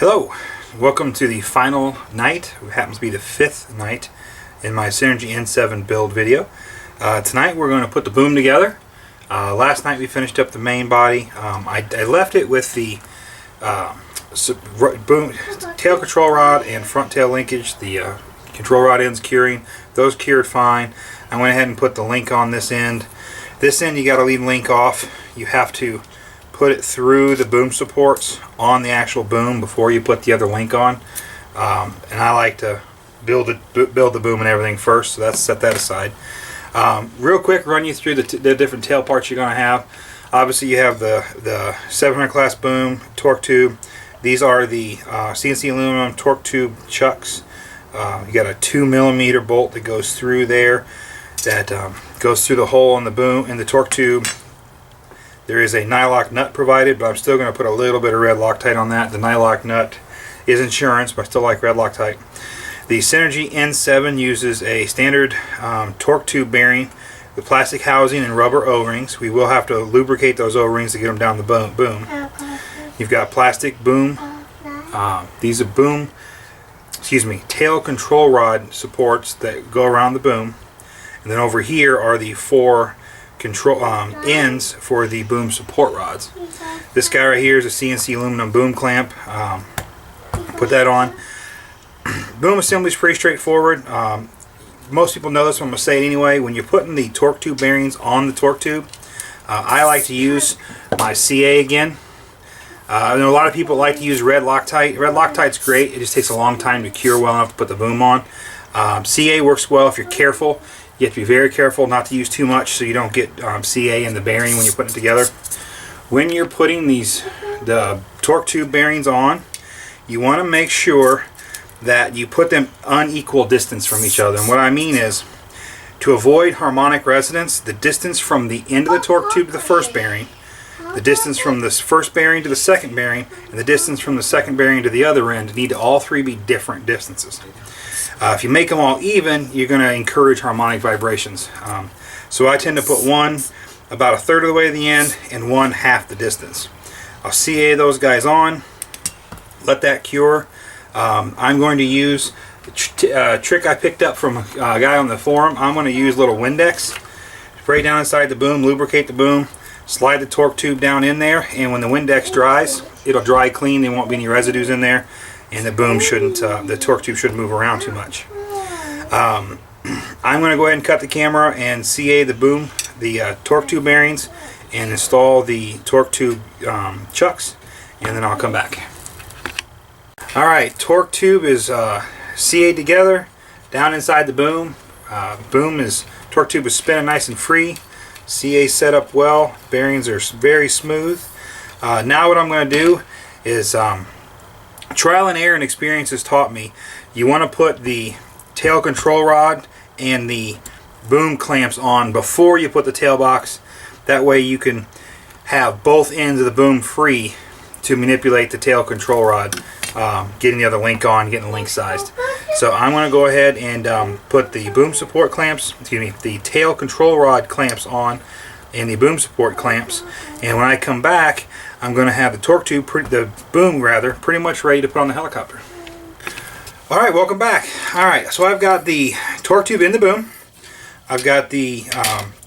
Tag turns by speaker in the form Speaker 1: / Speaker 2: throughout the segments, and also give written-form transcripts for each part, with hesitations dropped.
Speaker 1: Hello, welcome to the final night. It happens to be the fifth night in my Synergy N7 build video. Tonight we're going to put the boom together. Last night we finished up the main body. I left it with the boom, tail control rod and front tail linkage, the control rod ends curing. Those cured fine. I went ahead and put the link on this end. This end you got to leave link off. You have to put it through the boom supports on the actual boom before you put the other link on. And I like to build the boom and everything first, so let's set that aside. Real quick, run you through the different tail parts you're going to have. Obviously you have the 700 class boom, torque tube. These are the CNC aluminum torque tube chucks. You got a 2mm bolt that goes through there, that goes through the hole in the boom in the torque tube. There is a nylock nut provided, but I'm still going to put a little bit of red Loctite on that. The nylock nut is insurance, but I still like red Loctite. The Synergy N7 uses a standard torque tube bearing with plastic housing and rubber O-rings. We will have to lubricate those O-rings to get them down the boom. You've got plastic boom. These are tail control rod supports that go around the boom. And then over here are the four control ends for the boom support rods. This guy right here is a CNC aluminum boom clamp. Put that on. Boom assembly is pretty straightforward. Most people know this, but I'm going to say it anyway. When you're putting the torque tube bearings on the torque tube, I like to use my CA again. I know a lot of people like to use red Loctite. Red Loctite's great. It just takes a long time to cure well enough to put the boom on. CA works well if you're careful. You have to be very careful not to use too much so you don't get CA in the bearing when you're putting it together. When you're putting the torque tube bearings on, you want to make sure that you put them unequal distance from each other. And what I mean is, to avoid harmonic resonance, the distance from the end of the torque tube to the first bearing, the distance from this first bearing to the second bearing, and the distance from the second bearing to the other end need to all three be different distances. If you make them all even, you're going to encourage harmonic vibrations. So I tend to put one about a third of the way to the end and one half the distance. I'll CA those guys on, let that cure. I'm going to use a trick I picked up from a guy on the forum. I'm going to use a little Windex, spray down inside the boom, lubricate the boom, slide the torque tube down in there, and when the Windex dries, it'll dry clean. There won't be any residues in there, and the boom shouldn't, the torque tube shouldn't move around too much. I'm going to go ahead and cut the camera and CA the boom, the torque tube bearings, and install the torque tube chucks, and then I'll come back. Alright, torque tube is CA'd together down inside the boom. Torque tube is spinning nice and free. CA set up well. Bearings are very smooth. Now what I'm going to do is trial and error and experience has taught me you want to put the tail control rod and the boom clamps on before you put the tail box. That way you can have both ends of the boom free to manipulate the tail control rod, getting the other link on, getting the link sized. So I'm going to go ahead and put the boom support clamps, the tail control rod clamps on, and the boom support clamps. And when I come back, I'm going to have the torque tube, the boom rather, pretty much ready to put on the helicopter. Alright, welcome back. Alright, so I've got the torque tube in the boom. I've got the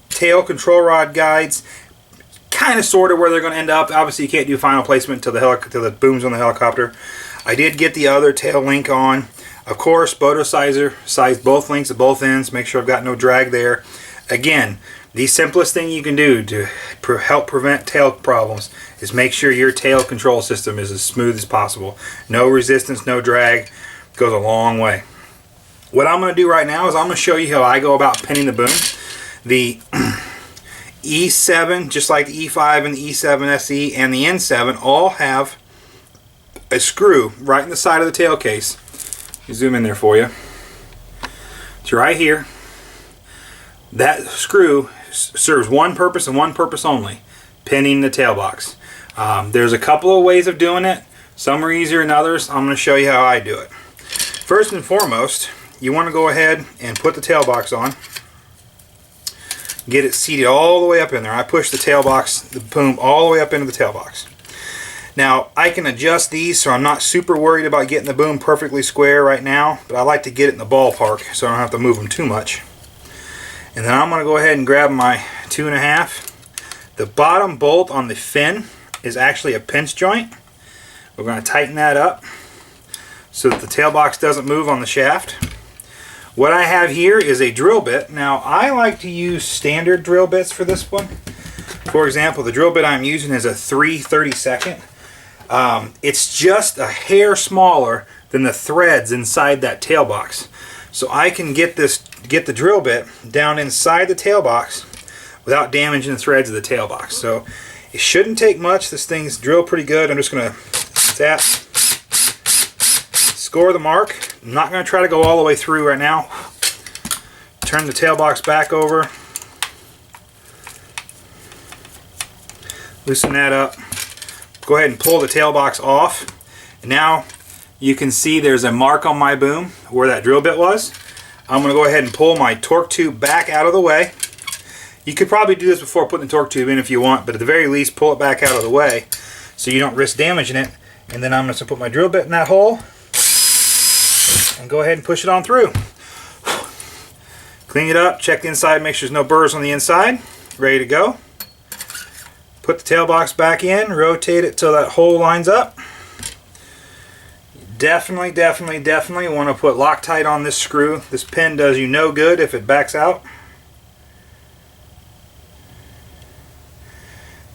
Speaker 1: tail control rod guides, kind of sort of where they're going to end up. Obviously you can't do final placement until the boom's on the helicopter. I did get the other tail link on. Of course, Bodo sizer, size both links at both ends, make sure I've got no drag there. Again, the simplest thing you can do to help prevent tail problems is make sure your tail control system is as smooth as possible. No resistance, no drag, goes a long way. What I'm going to do right now is I'm going to show you how I go about pinning the boom. The E7, just like the E5 and the E7 SE and the N7, all have a screw right in the side of the tail case. You zoom in there for you. It's right here. That screw serves one purpose and one purpose only: pinning the tail box. There's a couple of ways of doing it. Some are easier than others. I'm going to show you how I do it. First and foremost, you want to go ahead and put the tail box on. Get it seated all the way up in there. I push the tail box, the boom, all the way up into the tail box. Now I can adjust these so I'm not super worried about getting the boom perfectly square right now, but I like to get it in the ballpark so I don't have to move them too much. And then I'm going to go ahead and grab my 2.5. The bottom bolt on the fin is actually a pinch joint. We're going to tighten that up so that the tail box doesn't move on the shaft. What I have here is a drill bit. Now I like to use standard drill bits for this one. For example, the drill bit I'm using is a 3/32. It's just a hair smaller than the threads inside that tail box. So I can get the drill bit down inside the tail box without damaging the threads of the tail box. So it shouldn't take much. This thing's drilled pretty good. I'm just going to tap, score the mark. I'm not going to try to go all the way through right now. Turn the tail box back over. Loosen that up. Go ahead and pull the tail box off. And now you can see there's a mark on my boom where that drill bit was. I'm going to go ahead and pull my torque tube back out of the way. You could probably do this before putting the torque tube in if you want, but at the very least pull it back out of the way so you don't risk damaging it. And then I'm just going to put my drill bit in that hole and go ahead and push it on through. Clean it up, check the inside, make sure there's no burrs on the inside. Ready to go. Put the tail box back in, rotate it till that hole lines up. Definitely want to put Loctite on this screw. This pin does you no good if it backs out.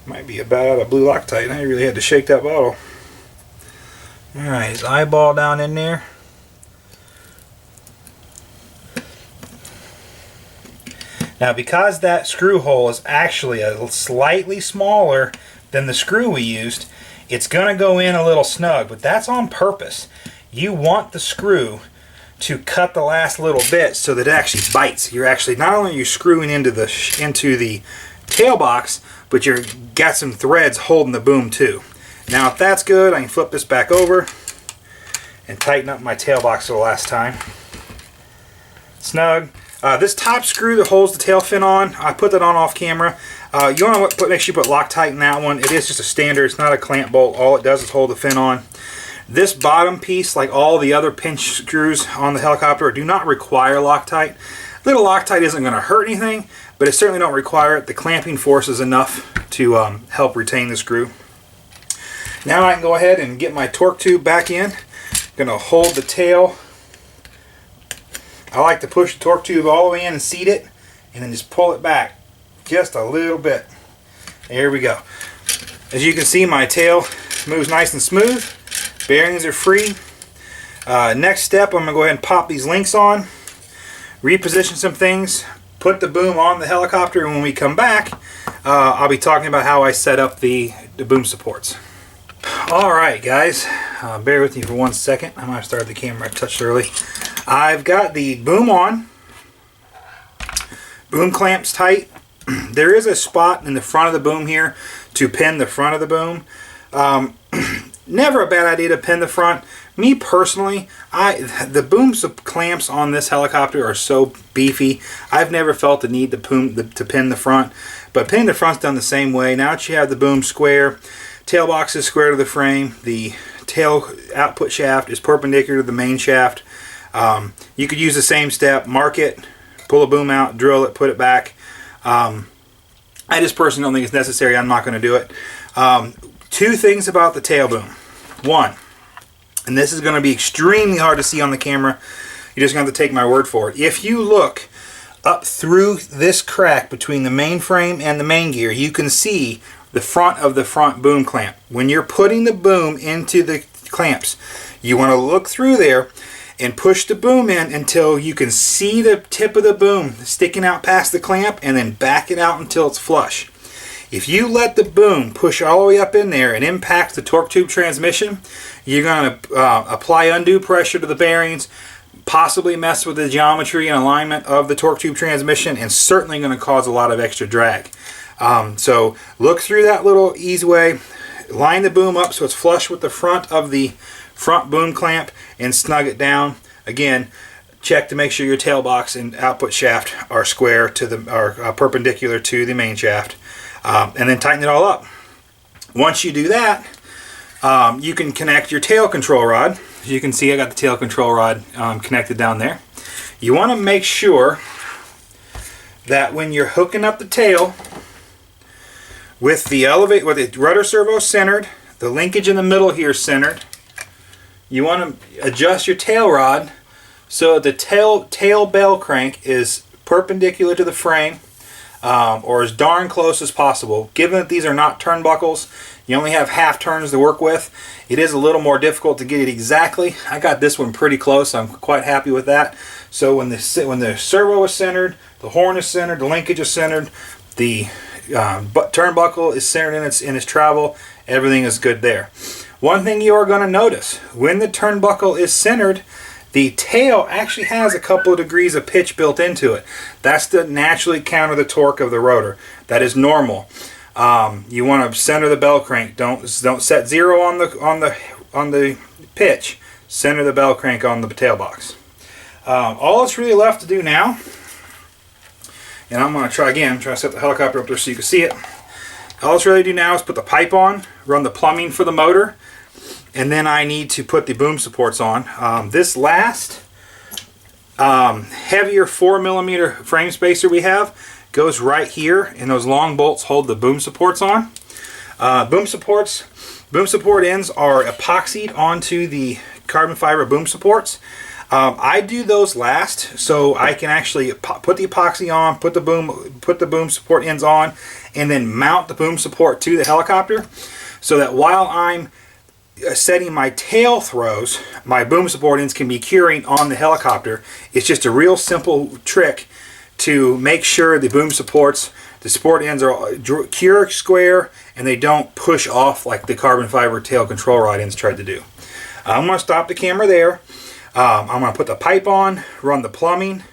Speaker 1: Might be about out of blue Loctite. I really had to shake that bottle. Alright, his eyeball down in there. Now because that screw hole is actually a slightly smaller than the screw we used, it's going to go in a little snug, but that's on purpose. You want the screw to cut the last little bit so that it actually bites. You're actually, not only are you screwing into the tail box, but you've got some threads holding the boom too. Now if that's good, I can flip this back over and tighten up my tail box for the last time. Snug. This top screw that holds the tail fin on, I put that on off camera. You want to make sure you put Loctite in that one. It is just a standard, it's not a clamp bolt. All it does is hold the fin on. This bottom piece, like all the other pinch screws on the helicopter, do not require Loctite. Little Loctite isn't going to hurt anything, but it certainly don't require it. The clamping force is enough to help retain the screw. Now I can go ahead and get my torque tube back in. I'm going to hold the tail. I like to push the torque tube all the way in and seat it, and then just pull it back just a little bit. There we go. As you can see, my tail moves nice and smooth. Bearings are free. Next step, I'm going to go ahead and pop these links on, reposition some things, put the boom on the helicopter, and when we come back, I'll be talking about how I set up the boom supports. Alright guys, bear with me for 1 second. I might have started the camera, I touched early. I've got the boom on, boom clamps tight. There is a spot in the front of the boom here to pin the front of the boom. Never a bad idea to pin the front. Me personally, the boom clamps on this helicopter are so beefy, I've never felt the need to pin the front. But pinning the front's done the same way. Now that you have the boom square, tail box is square to the frame, the tail output shaft is perpendicular to the main shaft. You could use the same step, mark it, pull a boom out, drill it, put it back. I just personally don't think it's necessary. I'm not going to do it. Two things about the tail boom. One, and this is going to be extremely hard to see on the camera. You're just going to have to take my word for it. If you look up through this crack between the main frame and the main gear, you can see the front of the front boom clamp. When you're putting the boom into the clamps, you want to look through there and push the boom in until you can see the tip of the boom sticking out past the clamp, and then back it out until it's flush. If you let the boom push all the way up in there and impact the torque tube transmission, you're going to apply undue pressure to the bearings, possibly mess with the geometry and alignment of the torque tube transmission, and certainly going to cause a lot of extra drag. So look through that little easeway, line the boom up so it's flush with the front of the front boom clamp, and snug it down. Again, check to make sure your tail box and output shaft are square to the perpendicular to the main shaft, and then tighten it all up. Once you do that, You can connect your tail control rod. As you can see, I got the tail control rod connected down there. You want to make sure that when you're hooking up the tail with the rudder servo centered, the linkage in the middle here centered, you want to adjust your tail rod so the tail bell crank is perpendicular to the frame, or as darn close as possible. Given that these are not turnbuckles, you only have half turns to work with, it is a little more difficult to get it exactly. I got this one pretty close. I'm quite happy with that. So when the servo is centered, the horn is centered, the linkage is centered, the turnbuckle is centered in its travel, everything is good there. One thing you are going to notice, when the turnbuckle is centered, the tail actually has a couple of degrees of pitch built into it. That's to naturally counter the torque of the rotor. That is normal. You want to center the bell crank. Don't set 0 on the pitch. Center the bell crank on the tail box. All that's really left to do now, and I'm going to try again. Try to set the helicopter up there so you can see it. All it's really do now is put the pipe on, run the plumbing for the motor, and then I need to put the boom supports on. This last heavier 4mm frame spacer we have goes right here, and those long bolts hold the boom supports on. Boom support ends are epoxied onto the carbon fiber boom supports. I do those last, so I can actually put the epoxy on, put the boom support ends on, and then mount the boom support to the helicopter, so that while I'm setting my tail throws, my boom support ends can be curing on the helicopter. It's just a real simple trick to make sure the boom supports, the support ends are cure square and they don't push off like the carbon fiber tail control rod ends tried to do. I'm going to stop the camera there. I'm going to put the pipe on, run the plumbing,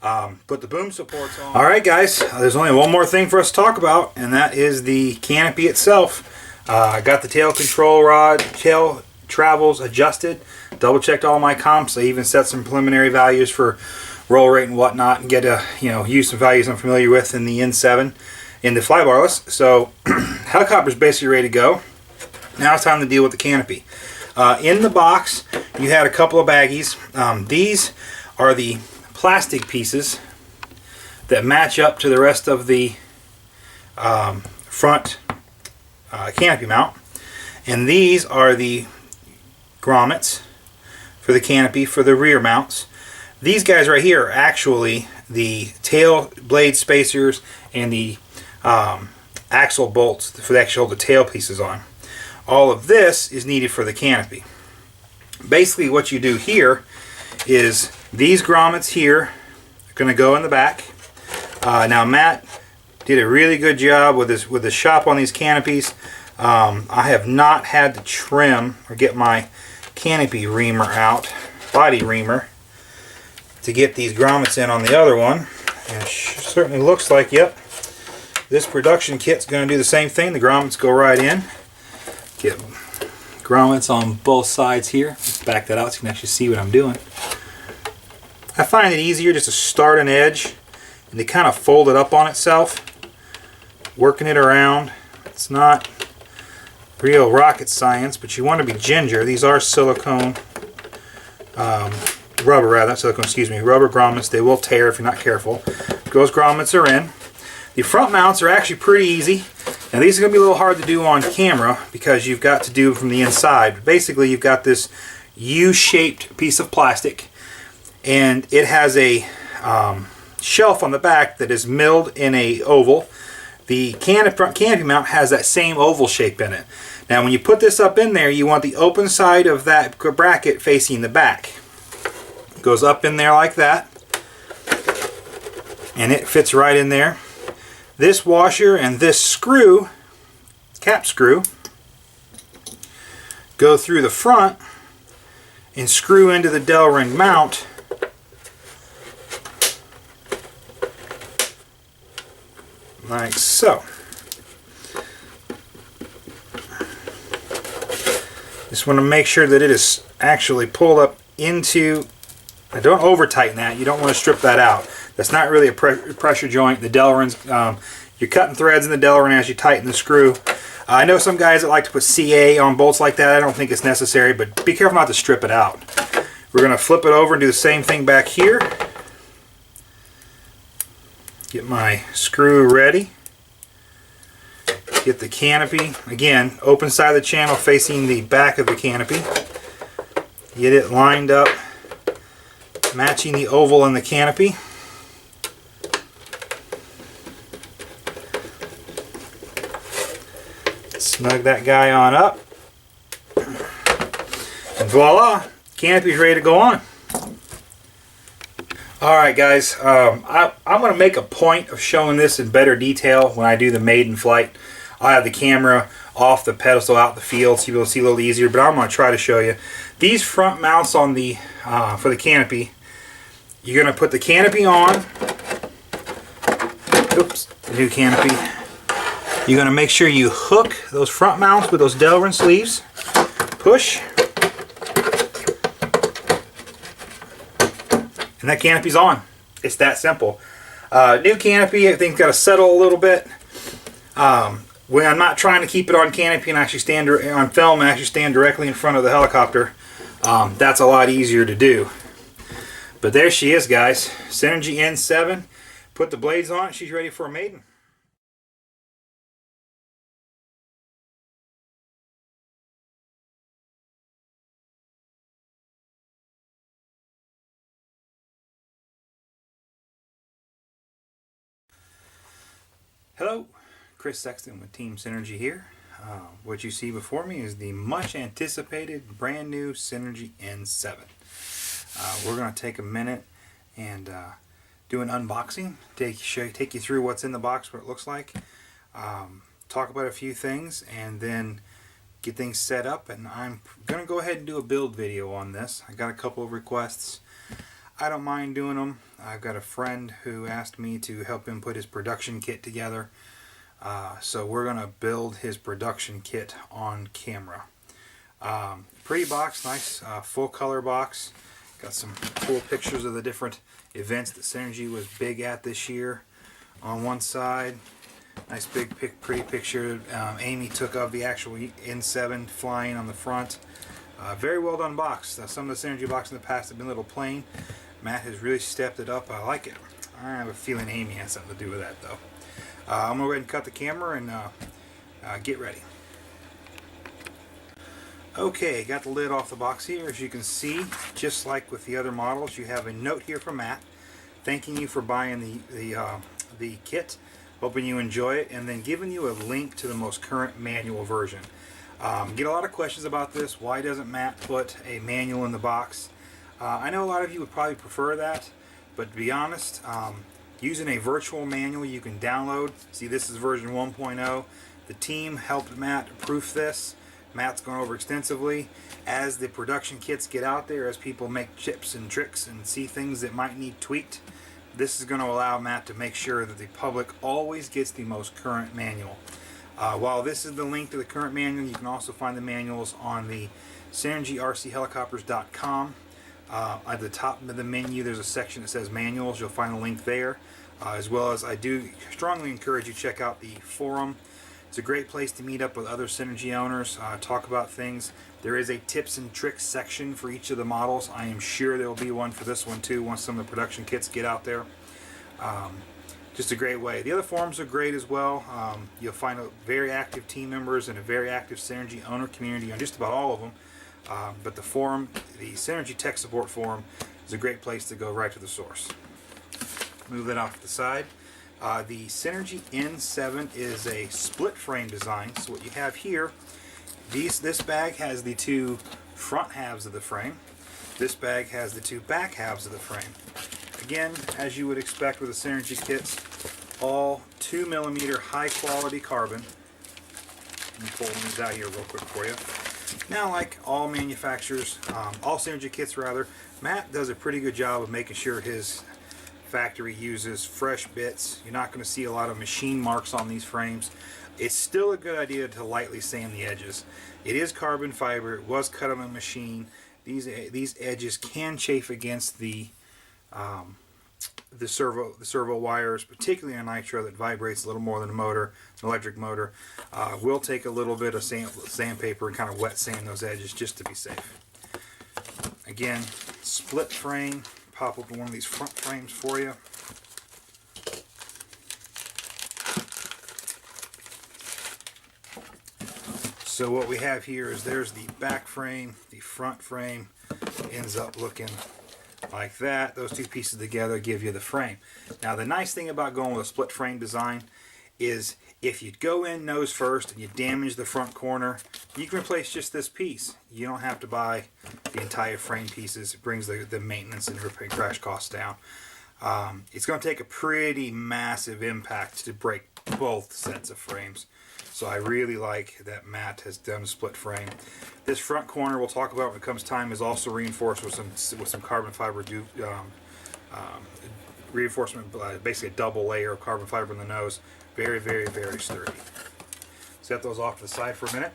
Speaker 1: put the boom supports on. Alright guys, there's only one more thing for us to talk about, and that is the canopy itself. I got the tail control rod, tail travels adjusted, double checked all my comps. I even set some preliminary values for roll rate and whatnot, and get to use some values I'm familiar with in the N7 in the flybarless. So helicopter's basically ready to go. Now it's time to deal with the canopy. In the box you had a couple of baggies. These are the plastic pieces that match up to the rest of the front canopy mount, and these are the grommets for the canopy for the rear mounts. These guys right here are actually the tail blade spacers and the axle bolts for the actual tail pieces on. All of this is needed for the canopy. Basically what you do here is these grommets here are going to go in the back. Now Matt did a really good job with the shop on these canopies. I have not had to trim or get my canopy reamer out, body reamer, to get these grommets in on the other one. And it certainly looks like, yep, this production kit's going to do the same thing. The grommets go right in. Get grommets on both sides here. Let's back that out so you can actually see what I'm doing. I find it easier just to start an edge and to kind of fold it up on itself, working it around. It's not real rocket science, but you want to be ginger. These are silicone rubber, rubber grommets. They will tear if you're not careful. Those grommets are in. The front mounts are actually pretty easy. Now these are going to be a little hard to do on camera because you've got to do from the inside. But basically you've got this U-shaped piece of plastic, and it has a shelf on the back that is milled in a oval. The front canopy mount has that same oval shape in it. Now when you put this up in there, you want the open side of that bracket facing the back. It goes up in there like that, and it fits right in there. This washer and this screw, cap screw, go through the front and screw into the dowel ring mount like so. Just want to make sure that it is actually pulled up into, don't over tighten that, you don't want to strip that out. That's not really a pressure joint. The Delrin's, you're cutting threads in the Delrin as you tighten the screw. I know some guys that like to put CA on bolts like that. I don't think it's necessary, but be careful not to strip it out. We're going to flip it over and do the same thing back here. Get my screw ready. Get the canopy. Again, open side of the channel facing the back of the canopy. Get it lined up, matching the oval in the canopy. Snug that guy on up. And voila! Canopy's ready to go on. Alright guys, I'm going to make a point of showing this in better detail when I do the maiden flight. I'll have the camera off the pedestal out the field so you'll be able to see a little easier, but I'm going to try to show you. These front mounts on the for the canopy, you're going to put the canopy on. Oops, the new canopy. You're going to make sure you hook those front mounts with those Delrin sleeves. Push. And that canopy's on. It's that simple. New canopy, I think, got to settle a little bit. When I'm not trying to keep it on canopy and actually stand on film and actually stand directly in front of the helicopter, that's a lot easier to do. But there she is, guys. Synergy N7. Put the blades on it. She's ready for a maiden. Hello, Chris Sexton with Team Synergy here. What you see before me is the much anticipated brand new Synergy N7. We're going to take a minute and do an unboxing, take you through what's in the box, what it looks like, talk about a few things, and then get things set up. And I'm going to go ahead and do a build video on this. I got a couple of requests. I don't mind doing them. I've got a friend who asked me to help him put his production kit together. So we're going to build his production kit on camera. Pretty box, nice full color box. Got some cool pictures of the different events that Synergy was big at this year on one side. Nice big pretty picture Amy took of the actual N7 flying on the front. Very well done box. Some of the Synergy boxes in the past have been a little plain. Matt has really stepped it up. I like it. I have a feeling Amy has something to do with that, though. I'm going to go ahead and cut the camera and get ready. Okay, got the lid off the box here. As you can see, just like with the other models, you have a note here from Matt thanking you for buying the kit, hoping you enjoy it, and then giving you a link to the most current manual version. Get a lot of questions about this. Why doesn't Matt put a manual in the box? I know a lot of you would probably prefer that, but to be honest, using a virtual manual you can download. See, this is version 1.0. The team helped Matt proof this. Matt's gone over extensively. As the production kits get out there, as people make chips and tricks and see things that might need tweaked, this is going to allow Matt to make sure that the public always gets the most current manual. While this is the link to the current manual, you can also find the manuals on the synergyrchelicopters.com. At the top of the menu, there's a section that says manuals. You'll find a link there. As well as I do strongly encourage you to check out the forum. It's a great place to meet up with other Synergy owners, talk about things. There is a tips and tricks section for each of the models. I am sure there will be one for this one too once some of the production kits get out there. Just a great way. The other forums are great as well. You'll find very active team members and a very active Synergy owner community on just about all of them. But the forum, the Synergy Tech Support Forum, is a great place to go right to the source. Move that off to the side. The Synergy N7 is a split frame design. So what you have here, this bag has the two front halves of the frame. This bag has the two back halves of the frame. Again, as you would expect with the Synergy kits, all 2mm high quality carbon. Let me pull these out here real quick for you. Now, like all manufacturers, all Synergy kits rather, Matt does a pretty good job of making sure his factory uses fresh bits. You're not going to see a lot of machine marks on these frames. It's still a good idea to lightly sand the edges. It is carbon fiber. It was cut on a machine. These edges can chafe against the the servo wires, particularly on nitro, that vibrates a little more than a motor, an electric motor. We'll take a little bit of sandpaper and kind of wet sand those edges just to be safe. Again, split frame. Pop open one of these front frames for you. So what we have here is there's the back frame, the front frame ends up looking like that. Those two pieces together give you the frame. Now the nice thing about going with a split frame design is if you go in nose first and you damage the front corner, you can replace just this piece. You don't have to buy the entire frame pieces. It brings the maintenance and repair crash costs down. It's going to take a pretty massive impact to break both sets of frames. So I really like that Matt has done a split frame. This front corner we'll talk about when it comes time is also reinforced with some carbon fiber reinforcement, basically a double layer of carbon fiber in the nose. Very, very, very sturdy. Set those off to the side for a minute.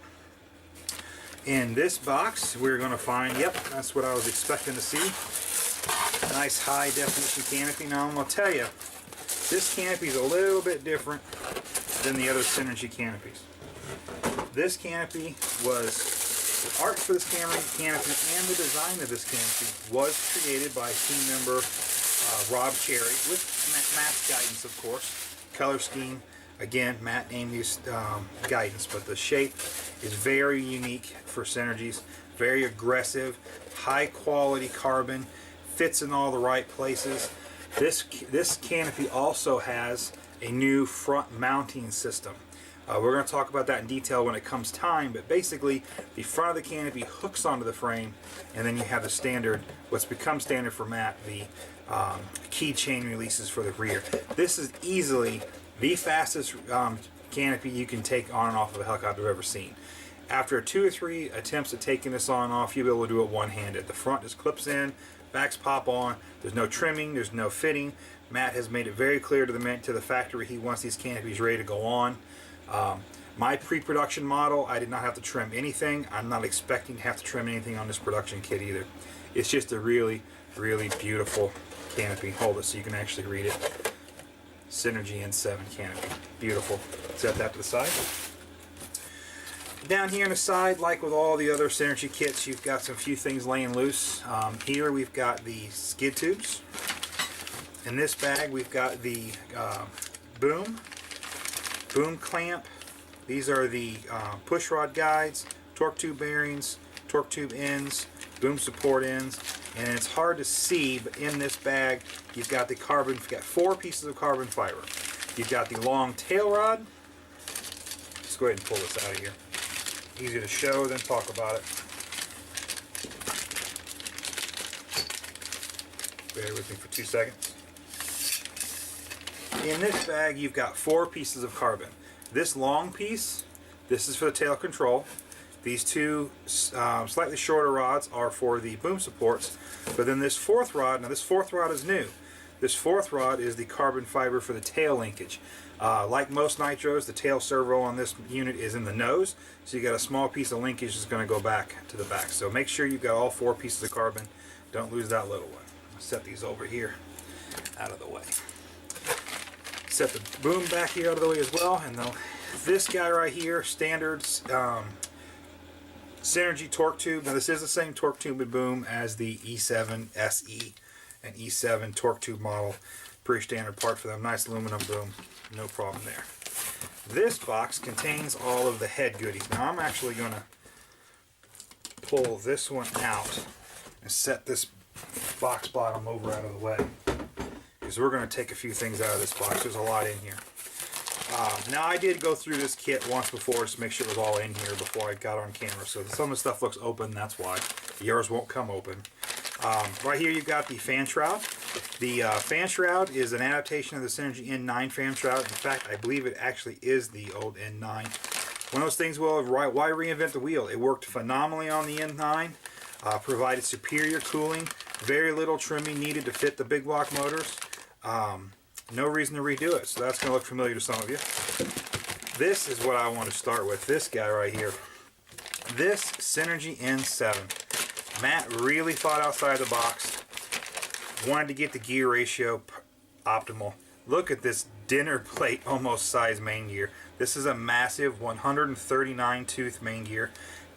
Speaker 1: In this box we're going to find, yep, that's what I was expecting to see. A nice high definition canopy. Now I'm going to tell you, this canopy is a little bit different than the other Synergy canopies. This canopy was, the art for this canopy and the design of this canopy was created by team member Rob Cherry with Matt's guidance, of course. Color scheme, again, Matt named these guidance, but the shape is very unique for Synergies. Very aggressive, high quality carbon, fits in all the right places. This canopy also has a new front mounting system. We're going to talk about that in detail when it comes time, but basically the front of the canopy hooks onto the frame, and then you have the standard, what's become standard for Matt, the keychain releases for the rear. This is easily the fastest canopy you can take on and off of a helicopter I've ever seen. After 2 or 3 attempts at taking this on and off, you'll be able to do it one-handed. The front just clips in, backs pop on, there's no trimming, there's no fitting. Matt has made it very clear to the factory he wants these canopies ready to go on. My pre-production model, I did not have to trim anything. I'm not expecting to have to trim anything on this production kit either. It's just a really, really beautiful canopy. Hold it so you can actually read it. Synergy N7 canopy. Beautiful. Set that to the side. Down here on the side, like with all the other Synergy kits, you've got some few things laying loose. Here we've got the skid tubes. In this bag we've got the boom clamp. These are the push rod guides, torque tube bearings, torque tube ends, boom support ends, and it's hard to see, but in this bag you've got the carbon. You've got 4 pieces of carbon fiber. You've got the long tail rod. Let's go ahead and pull this out of here. Easier to show than talk about it. Bear with me for 2 seconds. In this bag you've got 4 pieces of carbon. This long piece, this is for the tail control. These 2 slightly shorter rods are for the boom supports. But then this 4th rod, now this 4th rod is new. This 4th rod is the carbon fiber for the tail linkage. Like most nitros, the tail servo on this unit is in the nose, so you got a small piece of linkage that's going to go back to the back. So make sure you've got all 4 pieces of carbon. Don't lose that little one. I'll set these over here out of the way. Set the boom back here out of the way as well, and this guy right here, standard Synergy torque tube. Now this is the same torque tube and boom as the E7 SE and E7 torque tube model. Pretty standard part for them. Nice aluminum boom, no problem there. This box contains all of the head goodies. Now I'm actually going to pull this one out and set this box bottom over out of the way, because we're going to take a few things out of this box. There's a lot in here. Now I did go through this kit once before just to make sure it was all in here before I got on camera. So some of the stuff looks open, that's why. Yours won't come open. Right here you've got the fan shroud. The fan shroud is an adaptation of the Synergy N9 fan shroud. In fact, I believe it actually is the old N9. One of those things, well, why reinvent the wheel? It worked phenomenally on the N9. Provided superior cooling. Very little trimming needed to fit the big block motors. No reason to redo it, so that's going to look familiar to some of you. This is what I want to start with. This guy right here. This Synergy N7. Matt really thought outside the box. Wanted to get the gear ratio optimal. Look at this dinner plate almost size main gear. This is a massive 139 tooth main gear.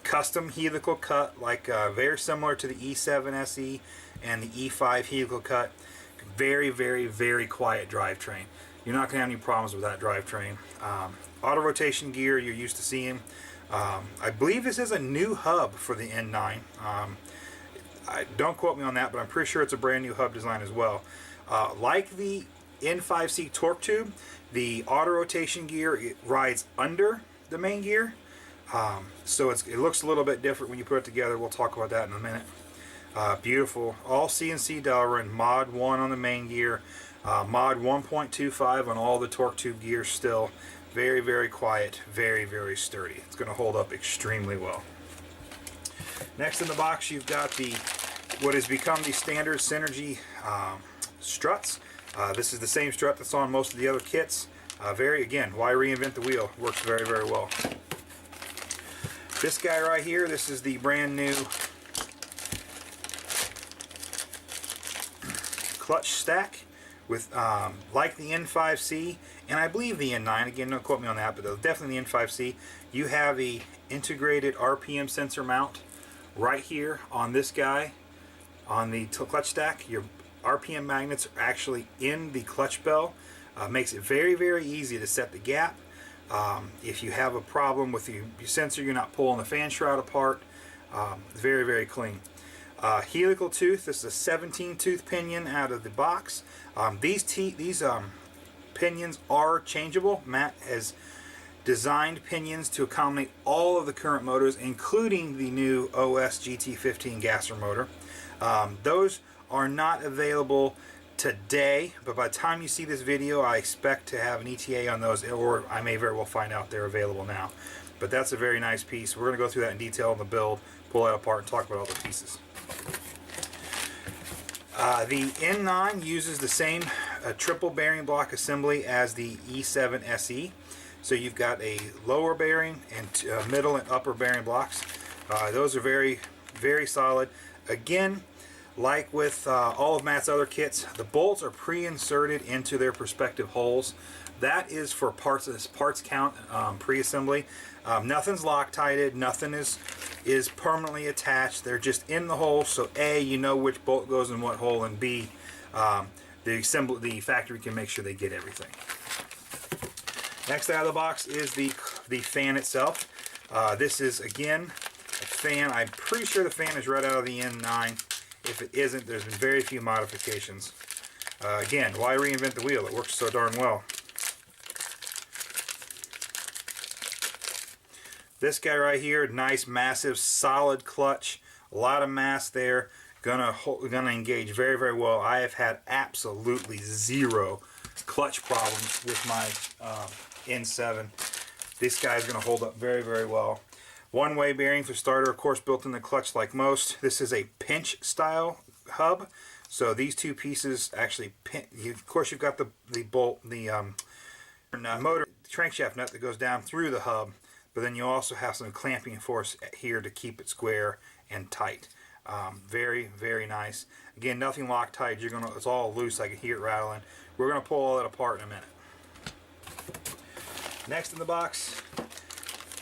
Speaker 1: Custom helical cut, like very similar to the E7 SE and the E5 helical cut. Very, very, very quiet drivetrain. You're not going to have any problems with that drivetrain. Auto rotation gear you're used to seeing. I believe this is a new hub for the N9. Don't quote me on that, but I'm pretty sure it's a brand new hub design as well. Like the N5C torque tube, the auto rotation gear, it rides under the main gear. So it looks a little bit different when you put it together. We'll talk about that in a minute. Beautiful. All CNC Delrin, Mod 1 on the main gear, Mod 1.25 on all the torque tube gears still. Very, very quiet, very, very sturdy. It's going to hold up extremely well. Next in the box, you've got what has become the standard Synergy struts. This is the same strut that's on most of the other kits. Again, why reinvent the wheel? Works very, very well. This guy right here, this is the brand new clutch stack with, like the N5C, and I believe the N9, again, don't quote me on that, but definitely the N5C, you have a integrated RPM sensor mount right here on this guy, on the clutch stack. Your RPM magnets are actually in the clutch bell. Makes it very, very easy to set the gap. If you have a problem with your sensor, you're not pulling the fan shroud apart. Very, very clean. Helical tooth, this is a 17 tooth pinion out of the box. These pinions are changeable. Matt has designed pinions to accommodate all of the current motors, including the new OS GT15 gasser motor. Those are not available today, but by the time you see this video, I expect to have an ETA on those, or I may very well find out they're available now. But that's a very nice piece. We're going to go through that in detail in the build, pull that apart, and talk about all the pieces. The N9 uses the same triple bearing block assembly as the E7 SE. So you've got a lower bearing and middle and upper bearing blocks. Those are very, very solid. Again, like with all of Matt's other kits, the bolts are pre-inserted into their respective holes. That is for parts count pre-assembly. Nothing's Loctited, nothing is permanently attached. They're just in the hole, so A, you know which bolt goes in what hole, and B, the factory can make sure they get everything. Next out of the box is the fan itself. This is, again, a fan. I'm pretty sure the fan is right out of the N9. If it isn't, there's been very few modifications. Again, why reinvent the wheel? It works so darn well. This guy right here, nice, massive, solid clutch. A lot of mass there. Gonna engage very, very well. I have had absolutely zero clutch problems with my N7. This guy's gonna hold up very, very well. One-way bearing for starter, of course, built in the clutch like most. This is a pinch style hub, so these two pieces actually pinch. Of course, you've got the bolt, the motor crankshaft nut that goes down through the hub, but then you also have some clamping force here to keep it square and tight. Very, very nice. Again, nothing Loctite. It's all loose. I can hear it rattling. We're gonna pull all that apart in a minute. Next in the box,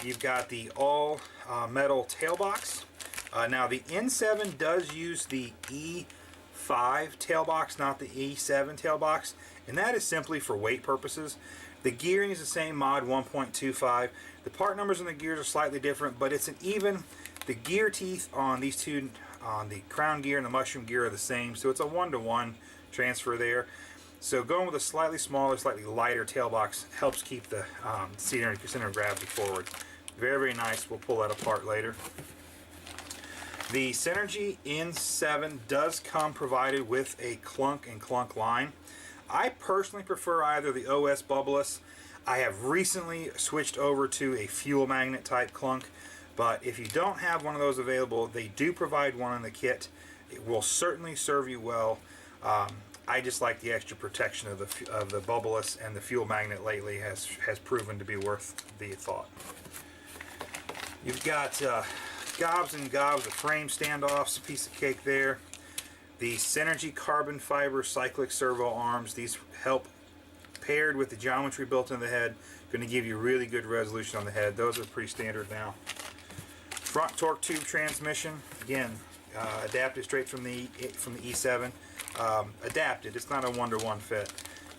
Speaker 1: you've got the all metal tail box. Now the N7 does use the E5 tail box, not the E7 tail box, and that is simply for weight purposes. The gearing is the same, Mod 1.25. The part numbers on the gears are slightly different, but it's an even. The gear teeth on these two, on the crown gear and the mushroom gear, are the same, so it's a 1-to-1 transfer there. So going with a slightly smaller, slightly lighter tail box helps keep the center of gravity forward. Very, very nice. We'll pull that apart later. The Synergy N7 does come provided with a clunk and clunk line. I personally prefer either the OS bubbleless. I have recently switched over to a fuel magnet type clunk, but if you don't have one of those available, they do provide one in the kit. It will certainly serve you well. I just like the extra protection of the bubbleless, and the fuel magnet lately has proven to be worth the thought. You've got gobs and gobs of frame standoffs, a piece of cake there. The Synergy carbon fiber cyclic servo arms. These help, paired with the geometry built in the head, going to give you really good resolution on the head. Those are pretty standard now. Front torque tube transmission, again, adapted straight from the E7. Adapted, it's not a 1-to-1 fit.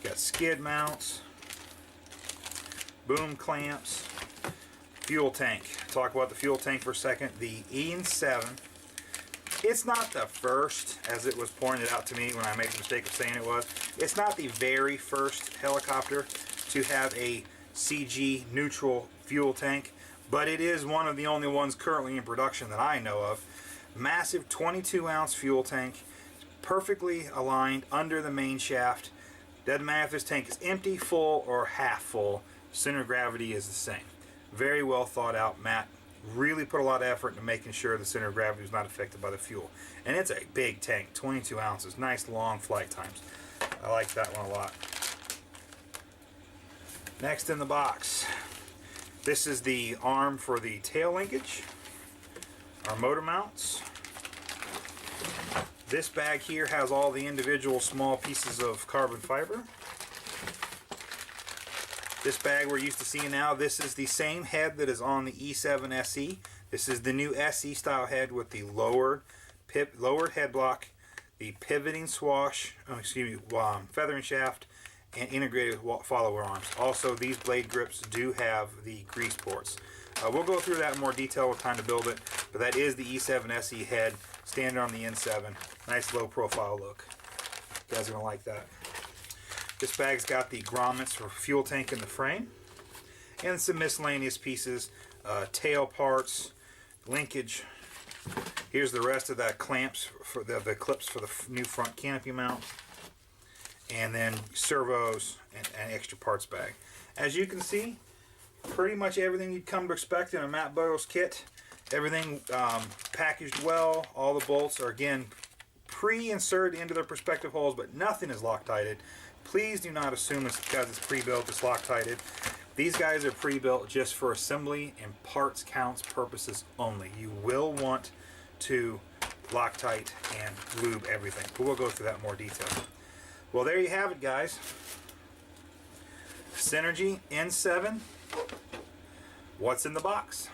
Speaker 1: Got skid mounts, boom clamps, fuel tank. Talk about the fuel tank for a second. The E7, it's not the first, as it was pointed out to me when I made the mistake of saying it was. It's not the very first helicopter to have a CG neutral fuel tank, but it is one of the only ones currently in production that I know of. Massive 22-ounce fuel tank, perfectly aligned under the main shaft. Doesn't matter if this tank is empty, full, or half full. Center of gravity is the same. Very well thought out. Matt really put a lot of effort into making sure the center of gravity was not affected by the fuel. And it's a big tank, 22 ounces. Nice long flight times. I like that one a lot. Next in the box, this is the arm for the tail linkage, our motor mounts. This bag here has all the individual small pieces of carbon fiber. This bag we're used to seeing now, this is the same head that is on the E7 SE. This is the new SE style head with the lowered head block, the pivoting swash, feathering shaft, and integrated follower arms. Also, these blade grips do have the grease ports. We'll go through that in more detail with time to build it, but that is the E7 SE head, standard on the N7. Nice low profile look. You guys are going to like that. This bag's got the grommets for fuel tank in the frame, and some miscellaneous pieces, tail parts, linkage. Here's the rest of that clamps for the clips for the new front canopy mount, and then servos and extra parts bag. As you can see, pretty much everything you'd come to expect in a Matt Burrows kit. Everything packaged well. All the bolts are again pre-inserted into their respective holes, but nothing is Loctited. Please do not assume it's because it's pre-built, it's Loctited. These guys are pre-built just for assembly and parts counts purposes only. You will want to Loctite and lube everything, but we'll go through that in more detail. Well, there you have it, guys. Synergy N7. What's in the box?